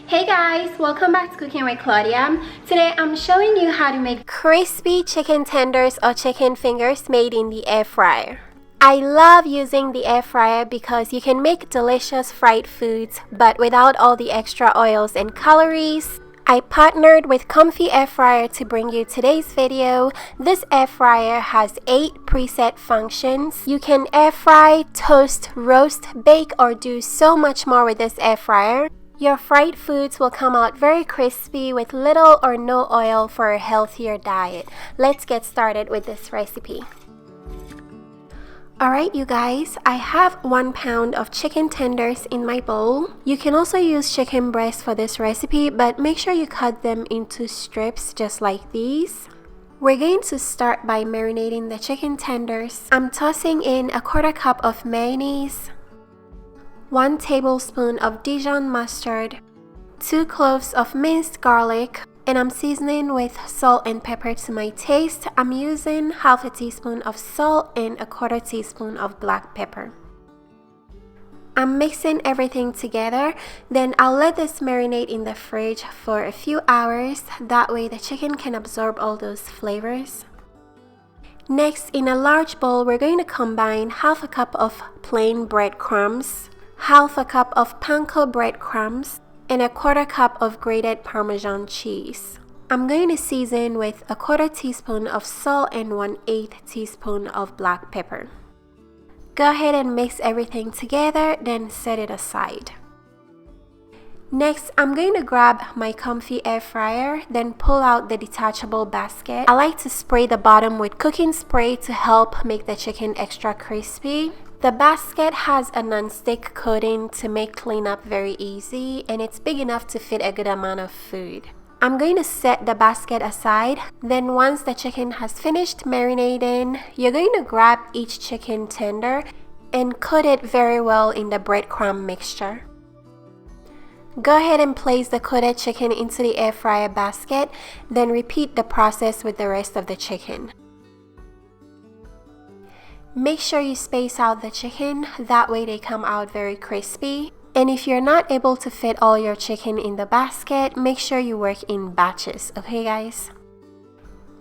Hey guys, welcome back to Cooking with Claudia. Today I'm showing you how to make crispy chicken tenders or chicken fingers made in the air fryer. I love using the air fryer because you can make delicious fried foods but without all the extra oils and calories. I partnered with Comfy Air Fryer to bring you today's video. This air fryer has 8 preset functions. You can air fry, toast, roast, bake, or do so much more with this air fryer. Your fried foods will come out very crispy with little or no oil for a healthier diet. Let's get started with this recipe. Alright you guys, I have 1 pound of chicken tenders in my bowl. You can also use chicken breast for this recipe, but make sure you cut them into strips just like these. We're going to start by marinating the chicken tenders. I'm tossing in a 1/4 cup of mayonnaise, 1 tablespoon of Dijon mustard, 2 cloves of minced garlic, and I'm seasoning with salt and pepper to my taste. I'm using 1/2 teaspoon of salt and a 1/4 teaspoon of black pepper. I'm mixing everything together, then I'll let this marinate in the fridge for a few hours. That way the chicken can absorb all those flavors. Next, in a large bowl, we're going to combine 1/2 cup of plain breadcrumbs, 1/2 cup of panko breadcrumbs, and a 1/4 cup of grated parmesan cheese. I'm going to season with a 1/4 teaspoon of salt and 1/8 teaspoon of black pepper. Go ahead and mix everything together, then set it aside. Next, I'm going to grab my Comfy air fryer, then pull out the detachable basket. I like to spray the bottom with cooking spray to help make the chicken extra crispy. The basket has a non-stick coating to make cleanup very easy, and it's big enough to fit a good amount of food. I'm going to set the basket aside. Then once the chicken has finished marinating, you're going to grab each chicken tender and coat it very well in the breadcrumb mixture. Go ahead and place the coated chicken into the air fryer basket, then repeat the process with the rest of the chicken. Make sure you space out the chicken, that way they come out very crispy. And if you're not able to fit all your chicken in the basket, make sure you work in batches, okay guys?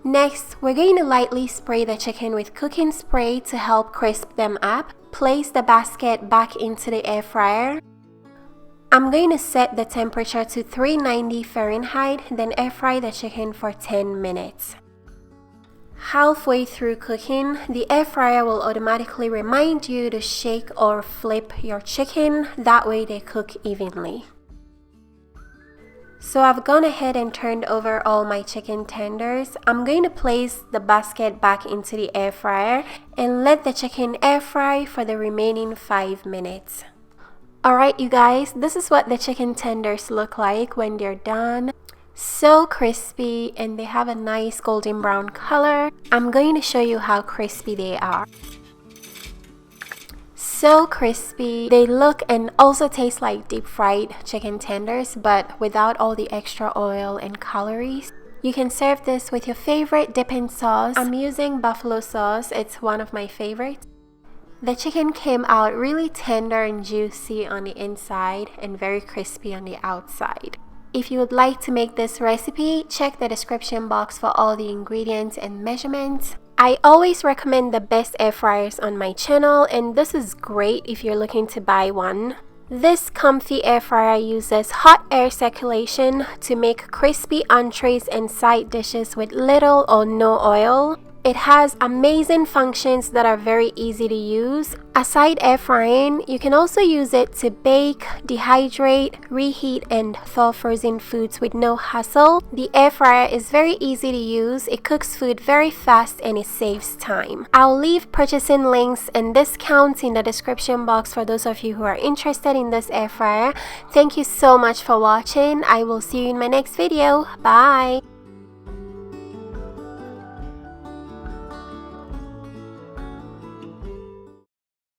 Next, we're going to lightly spray the chicken with cooking spray to help crisp them up. Place the basket back into the air fryer. I'm going to set the temperature to 390 Fahrenheit, then air fry the chicken for 10 minutes. Halfway through cooking, the air fryer will automatically remind you to shake or flip your chicken, that way they cook evenly. So I've gone ahead and turned over all my chicken tenders. I'm going to place the basket back into the air fryer and let the chicken air fry for the remaining 5 minutes. Alright you guys, this is what the chicken tenders look like when they're done. So crispy, and they have a nice golden brown color. I'm going to show you how crispy they are. So crispy. They look and also taste like deep fried chicken tenders, but without all the extra oil and calories. You can serve this with your favorite dipping sauce. I'm using buffalo sauce. It's one of my favorites. The chicken came out really tender and juicy on the inside and very crispy on the outside. If you would like to make this recipe, check the description box for all the ingredients and measurements. I always recommend the best air fryers on my channel, and this is great if you're looking to buy one. This Comfy air fryer uses hot air circulation to make crispy entrees and side dishes with little or no oil. It has amazing functions that are very easy to use. Aside air frying, you can also use it to bake, dehydrate, reheat, and thaw frozen foods with no hassle. The air fryer is very easy to use. It cooks food very fast and it saves time. I'll leave purchasing links and discounts in the description box for those of you who are interested in this air fryer. Thank you so much for watching. I will see you in my next video. Bye!